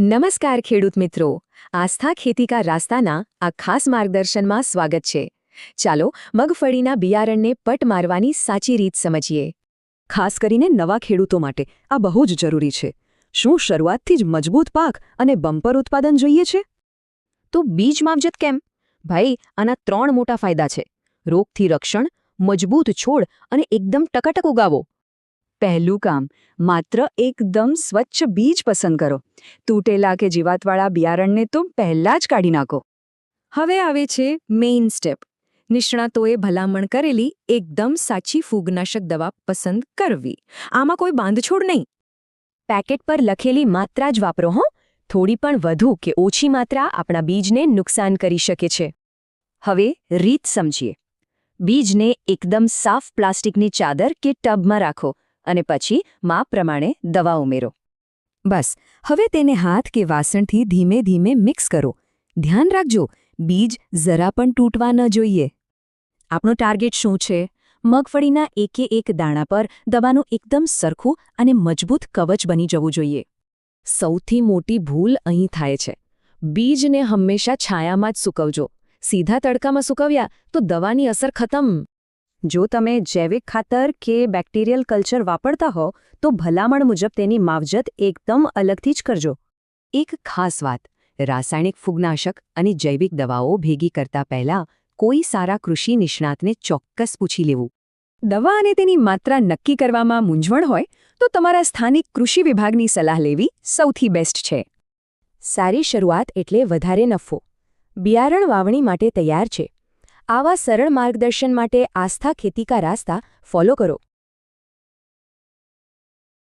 નમસ્કાર ખેડૂત મિત્રો, આસ્થા ખેતી કા રાસ્તાના આ ખાસ માર્ગદર્શનમાં સ્વાગત છે. ચાલો મગફળીના બિયારણને પટ મારવાની સાચી રીત સમજીએ. ખાસ કરીને નવા ખેડૂતો માટે આ બહુ જ જરૂરી છે. શું શરૂઆતથી જ મજબૂત પાક અને બમ્પર ઉત્પાદન જોઈએ છે? તો બીજ માવજત કેમ? ભાઈ, આના 3 મોટા ફાયદા છે: રોગથી રક્ષણ, મજબૂત છોડ અને એકદમ ટકાટક ઉગાવો. પહેલું કામ, માત્ર એકદમ સ્વચ્છ બીજ પસંદ કરો. તૂટેલા કે જીવાતવાળા બિયારણને તો પહેલા જ કાઢી નાખો. હવે આવે છે મેઇન સ્ટેપ. નિષ્ણાતોએ ભલામણ કરેલી એકદમ સાચી ફૂગનાશક દવા પસંદ કરવી. આમાં કોઈ બાંધછોડ નહીં. પેકેટ પર લખેલી માત્રા જ વાપરો હો. થોડી પણ વધુ કે ઓછી માત્રા આપણા બીજને નુકસાન કરી શકે છે. હવે રીત સમજીએ. બીજને એકદમ સાફ પ્લાસ્ટિકની ચાદર કે ટબમાં રાખો અને પછી માપ પ્રમાણે દવા ઉમેરો. બસ, હવે તેને હાથ કે વાસણથી ધીમે ધીમે મિક્સ કરો. ધ્યાન રાખજો, બીજ જરા પણ તૂટવા ન જોઈએ. આપણો ટાર્ગેટ શું છે? મગફળીના એકે એક દાણા પર દવાનું એકદમ સરખું અને મજબૂત કવચ બની જવું જોઈએ. સૌથી મોટી ભૂલ અહીં થાય છે. બીજને હંમેશા છાયામાં જ સૂકવજો. સીધા તડકામાં સૂકવ્યા તો દવાની અસર ખતમ. જો તમે જૈવિક ખાતર કે બેક્ટેરિયલ કલ્ચર વાપરતા હો તો ભલામણ મુજબ તેની માવજત એકદમ અલગથી જ કરજો. એક ખાસ વાત: રાસાયણિક ફૂગનાશક અને જૈવિક દવાઓ ભેગી કરતા પહેલા કોઈ સારા કૃષિ નિષ્ણાતને ચોક્કસ પૂછી લેવું. દવા અને તેની માત્રા નક્કી કરવામાં મૂંઝવણ હોય તો તમારા સ્થાનિક કૃષિ વિભાગની સલાહ લેવી સૌથી બેસ્ટ છે. સારી શરૂઆત એટલે વધારે નફો. બિયારણ વાવણી માટે તૈયાર છે. આવા સરળ માર્ગદર્શન માટે આસ્થા ખેતી કા રાસ્તા ફોલો કરો.